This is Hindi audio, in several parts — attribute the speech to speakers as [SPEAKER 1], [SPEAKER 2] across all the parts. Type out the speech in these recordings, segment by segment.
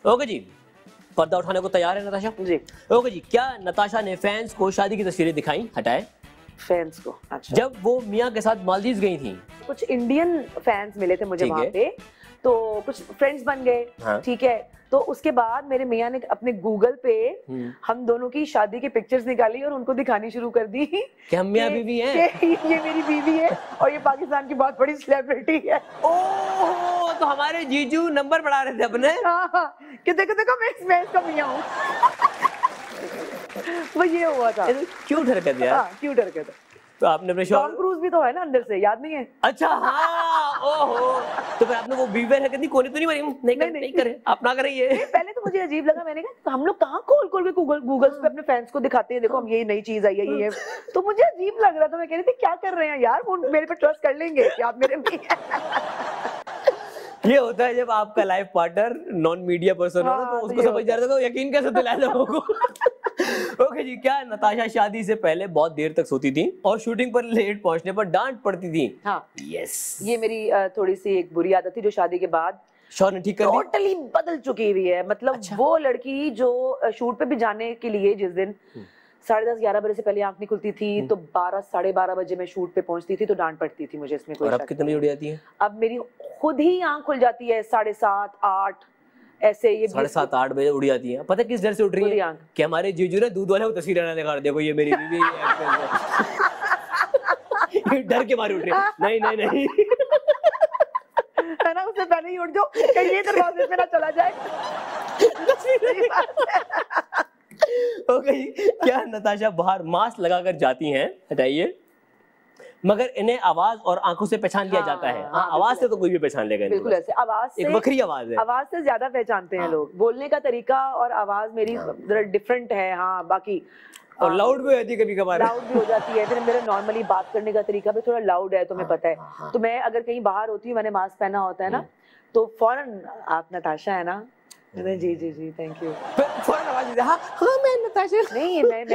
[SPEAKER 1] ओके जी, पर्दा उठाने को तैयार है नताशा
[SPEAKER 2] जी।
[SPEAKER 1] ओके जी, क्या नताशा ने फैंस को शादी की तस्वीरें दिखाई हटाए
[SPEAKER 2] फैंस को, अच्छा।
[SPEAKER 1] जब वो मियाँ के साथ मालदीव गई थी?
[SPEAKER 2] कुछ इंडियन फैंस मिले थे मुझे
[SPEAKER 1] ठीक
[SPEAKER 2] वहाँ
[SPEAKER 1] है।
[SPEAKER 2] पे, तो कुछ फ्रेंड्स बन गए।
[SPEAKER 1] हाँ।
[SPEAKER 2] ठीक है, तो उसके बाद मेरे मियाँ ने अपने गूगल पे हम दोनों की शादी की पिक्चर्स निकाली और उनको दिखानी शुरू कर दी
[SPEAKER 1] कि हम मियाँ बीवी हैं।
[SPEAKER 2] कि ये मेरी बीवी है और ये पाकिस्तान की बहुत बड़ी सेलिब्रिटी है।
[SPEAKER 1] ओह, तो हमारे जीजू नंबर बढ़ा रहे थे अपने।
[SPEAKER 2] हाँ, कि देखो देखो मैं इसका मियाँ हूँ। वो ये हुआ था।
[SPEAKER 1] क्यूट हरकत यार।
[SPEAKER 2] हाँ, क्यूट हरकत है।
[SPEAKER 1] तो आपने अपने
[SPEAKER 2] टॉम क्रूज भी तो है ना अंदर से, याद नहीं है?
[SPEAKER 1] अच्छा हाँ, ओहो, तो फिर आपने वो बीवी हरकत नहीं, कोने तो नहीं बनी? नहीं करे, आप ना करें ये।
[SPEAKER 2] पहले तो मुझे अजीब लगा, मैंने कहा हम लोग कहाँ खोल खोल के गूगल पे अपने फैंस को दिखाते हैं, देखो हम ये नई चीज आई है ये तो मुझे अजीब लग रहा था। मैं कह रही थी क्या कर रहे हैं यार, वो मेरे पे ट्रस्ट कर लेंगे कि आप मेरे में
[SPEAKER 1] ये होता है जब आपका life partner non media person हो ना, तो उसको समझ जा रहा था, यकीन कैसे दिलाया लोगों को। ओके जी, क्या नताशा शादी से पहले बहुत देर तक सोती थी और शूटिंग पर लेट पहुंचने पर डांट पड़ती थी?
[SPEAKER 2] हाँ
[SPEAKER 1] यस,
[SPEAKER 2] ये मेरी थोड़ी सी एक बुरी आदत थी जो शादी के बाद
[SPEAKER 1] शौहर ने ठीक कर दी।
[SPEAKER 2] टोटली बदल चुकी हुई है। मतलब
[SPEAKER 1] अच्छा।
[SPEAKER 2] वो लड़की जो शूट पे भी जाने के लिए जिस दिन 10:30-11 बजे से पहले आंख नहीं खुलती थी, तो 12-12:30 बजे मैं शूट पे पहुंचती थी, तो डांट पड़ती थी मुझे, इसमें कोई
[SPEAKER 1] और अब
[SPEAKER 2] शक
[SPEAKER 1] कितने
[SPEAKER 2] नहीं
[SPEAKER 1] बजे
[SPEAKER 2] है।
[SPEAKER 1] उड़ जाती है?
[SPEAKER 2] अब मेरी खुद ही आंख खुल जाती है 7:30-8 ऐसे। ये
[SPEAKER 1] 7:30-8 बजे उड़ जाती है। पता है किस डर से उठ रही है? कि हमारे जीजू ने दूध वाले को तस्वीर ना दिखा, देखो ये मेरी बीवी है। डर के मारे उठ रही है। नहीं नहीं नहीं
[SPEAKER 2] है ना, उससे पहले ही उठ जाओ कहीं ये दरवाजे पे ना चला जाए।
[SPEAKER 1] ओके, क्या नताशा बाहर मास्क लगाकर जाती हैं, हटाइए, मगर इन्हें आवाज और आंखों से पहचान लिया जाता है? हाँ, आवाज से तो कोई भी पहचान लेगा।
[SPEAKER 2] बिल्कुल ऐसे आवाज से,
[SPEAKER 1] एक बखरी आवाज है।
[SPEAKER 2] आवाज से ज्यादा पहचानते हैं लोग। बोलने का तरीका और आवाज मेरी जरा डिफरेंट है। हाँ, बाकी
[SPEAKER 1] और लाउड भी होती है कभी कभार।
[SPEAKER 2] लाउड भी हो जाती है। फिर मेरा नॉर्मली बात करने का तरीका भी थोड़ा लाउड है, तुम्हें पता है। तो मैं अगर कहीं बाहर होती हूँ, मैंने मास्क पहना होता है ना, तो फौरन आप नताशा है ना? जी जी जी, थैंक यू।
[SPEAKER 1] फौरन आवाज देती है, हाँ हाँ मैं नताशा।
[SPEAKER 2] नहीं, मैं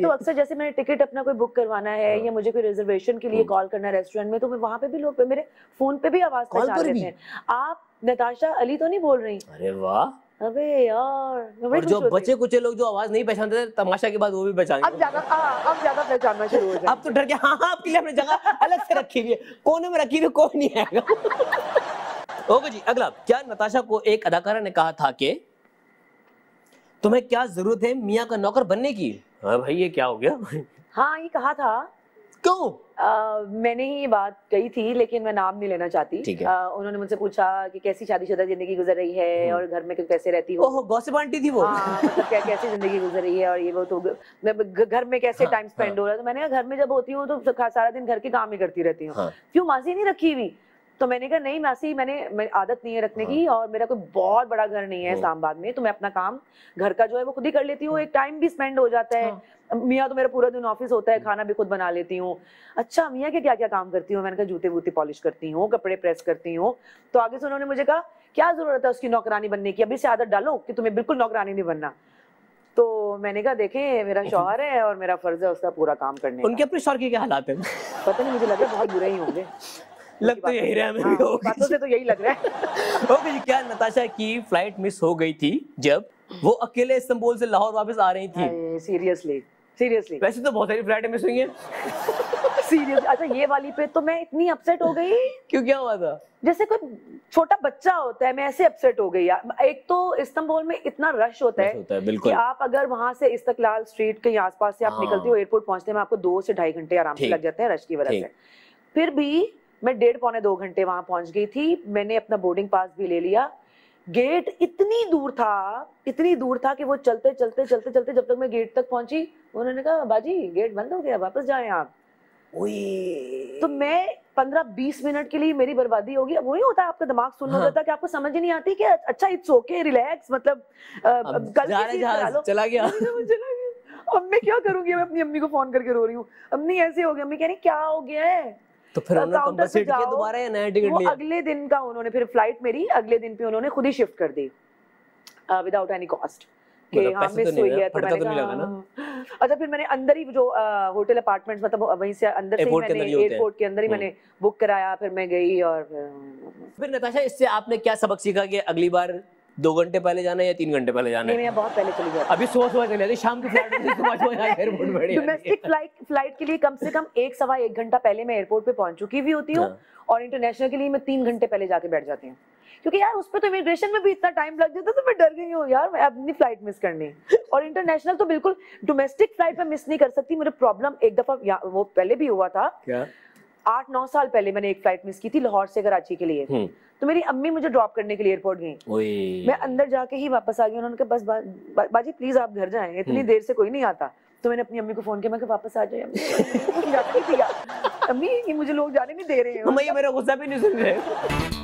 [SPEAKER 2] तो अक्सर जैसे मैंने टिकट अपना कोई बुक करवाना है या मुझे कोई रिजर्वेशन के लिए कॉल करना है रेस्टोरेंट में, तो मैं वहां पे भी लोग मेरे फोन पे भी आवाज पहचान लेते हैं। आप नताशा अली तो नहीं बोल रही?
[SPEAKER 1] अरे वाह,
[SPEAKER 2] अबे यार,
[SPEAKER 1] और जो बच्चे कुछ लोग जो आवाज नहीं पहचानते थे, तमाशा के बाद वो भी पहचान
[SPEAKER 2] अब ज्यादा पहचानना शुरू हो जाए।
[SPEAKER 1] अब तो डर के हाँ हाँ, आपके लिए अपनी जगह अलग से रखी हुई है, कोने में रखी हुई, कोई नहीं आएगा। ओके जी, अगला, क्या नताशा को एक अदाकारा ने कहा था कि तुम्हें क्या जरूरत है मियाँ का नौकर बनने की? हाँ भाई, ये क्या हो गया?
[SPEAKER 2] हाँ, ये कहा था।
[SPEAKER 1] क्यों?
[SPEAKER 2] मैंने ही ये बात कही थी, लेकिन मैं नाम नहीं लेना चाहती।
[SPEAKER 1] ठीक है।
[SPEAKER 2] उन्होंने मुझसे पूछा कि कैसी शादीशुदा जिंदगी गुजर रही है और घर में कैसे रहती हो।
[SPEAKER 1] ओह, गॉसिप आंटी थी वो।
[SPEAKER 2] हाँ, मतलब कैसी जिंदगी गुजर रही है और ये वो, तो घर में कैसे टाइम स्पेंड हो रहा है। तो मैंने कहा घर में जब होती हूँ तो सारा दिन घर के काम ही करती रहती हूँ। क्यों मासी नहीं रखी हुई? तो मैंने कहा नहीं मासी, मैंने आदत नहीं है रखने की, और मेरा कोई बहुत बड़ा घर नहीं है इस्लामाबाद में, तो मैं अपना काम घर का जो है वो खुद ही कर लेती हूँ। एक टाइम भी स्पेंड हो जाता है। मियाँ तो मेरा पूरा दिन ऑफिस होता है, खाना भी खुद बना लेती हूँ। अच्छा, मियाँ के क्या क्या काम करती हूँ? मैंने कहा जूते वूते पॉलिश करती हूँ, कपड़े प्रेस करती हूँ। तो आगे से उन्होंने मुझे कहा क्या जरूरत है उसकी नौकरानी बनने की, अभी से आदत डालो कि तुम्हें बिल्कुल नौकरानी नहीं बनना। तो मैंने कहा देखें, मेरा शौहर है और मेरा फर्ज है उसका पूरा काम करने का।
[SPEAKER 1] उनके अपने शौहर के क्या हालात हैं?
[SPEAKER 2] पता नहीं, मुझे लग रहा है बहुत बुरे ही होंगे।
[SPEAKER 1] लग तो यही रहा है,
[SPEAKER 2] बातों से तो यही लग रहा है।
[SPEAKER 1] ओके जी, क्या नताशा की फ्लाइट मिस हो गई थी जब वो अकेले इस्तांबुल से लाहौर वापस आ रही थी?
[SPEAKER 2] सीरियसली
[SPEAKER 1] वैसे तो बहुत सारी फ्लाइटें मिस हुई हैं।
[SPEAKER 2] सीरियसली। अच्छा, ये वाली पे तो मैं इतनी अपसेट हो गई।
[SPEAKER 1] क्यों, क्या हुआ था?
[SPEAKER 2] जैसे कोई छोटा बच्चा होता है, मैं ऐसे अपसेट हो गई यार। एक तो इस्तांबुल में इतना रश होता है कि आप अगर वहां से इस्तकलाल स्ट्रीट के आसपास से आप निकलते हो, एयरपोर्ट पहुंचते में आपको 2 से ढाई घंटे आराम से लग जाते हैं रश की वजह से। फिर भी मैं 1.5-पौने 2 घंटे वहां पहुंच गई थी। मैंने अपना बोर्डिंग पास भी ले लिया। गेट इतनी दूर था कि वो चलते चलते जब तक मैं गेट तक पहुंची, उन्होंने कहा बाजी गेट बंद हो गया, वापस जाएं आप। तो मैं 15-20 मिनट के लिए मेरी बर्बादी होगी। अब वही होता है, आपका दिमाग सुन हो जाता है कि आपको समझ ही नहीं आती कि अच्छा इट्स ओके, रिलैक्स, मतलब कल
[SPEAKER 1] चला गया।
[SPEAKER 2] अब मैं क्या करूंगी? मैं अपनी अम्मी को फोन करके रो रही हूँ, अम्मी ऐसे हो गया। अम्मी कह रही क्या हो गया है?
[SPEAKER 1] तो फिर उन्होंने सीट किया दोबारा या नया टिकट लिया?
[SPEAKER 2] अगले दिन का उन्होंने, फिर फ्लाइट मेरी अगले दिन पे उन्होंने खुद ही शिफ्ट कर दी विदाउट एनी कॉस्ट। अच्छा, फिर मैंने अंदर ही जो होटल अपार्टमेंट्स, मतलब वहीं से अंदर से ही मैंने एयरपोर्ट के अंदर ही मैंने बुक कराया। फिर मैं गई और
[SPEAKER 1] फिर नताशा, इससे आपने क्या सबक सीखा कि अगली बार 2 घंटे पहले जाना है या 3 घंटे पहले जाना है?
[SPEAKER 2] नहीं, मैं बहुत पहले चली जाती।
[SPEAKER 1] अभी सुबह चली जाती, शाम की फ्लाइट में सुबह एयरपोर्ट बढ़िया।
[SPEAKER 2] डोमेस्टिक फ्लाइट के लिए कम से कम 1 सवा 1 घंटा पहले मैं एयरपोर्ट पे पहुंच चुकी भी होती हूँ। और इंटरनेशनल के लिए मैं 3 घंटे पहले जाके बैठ जाती हूँ, क्योंकि यार उस पे तो इमिग्रेशन में भी इतना टाइम लग जाता है, तो मैं डर गई हूँ यार मैं अपनी फ्लाइट मिस करनी। और इंटरनेशनल तो बिल्कुल, डोमेस्टिक फ्लाइट में मिस नहीं कर सकती। मेरा प्रॉब्लम एक दफा वो पहले भी हुआ था, क्या 8-9 साल पहले मैंने एक फ्लाइट मिस की थी लाहौर से कराची के लिए। तो मेरी अम्मी मुझे ड्रॉप करने के लिए एयरपोर्ट गई, मैं अंदर जाके ही वापस आ गई। उन्होंने कहा बस बाजी प्लीज आप घर जाएं, इतनी देर से कोई नहीं आता। तो मैंने अपनी अम्मी को फोन किया, मैं वापस आ जाए अम्मी, अम्मी ये मुझे लोग जाने नहीं दे रहे हैं,
[SPEAKER 1] मेरा गुस्सा भी नहीं सुन रहे।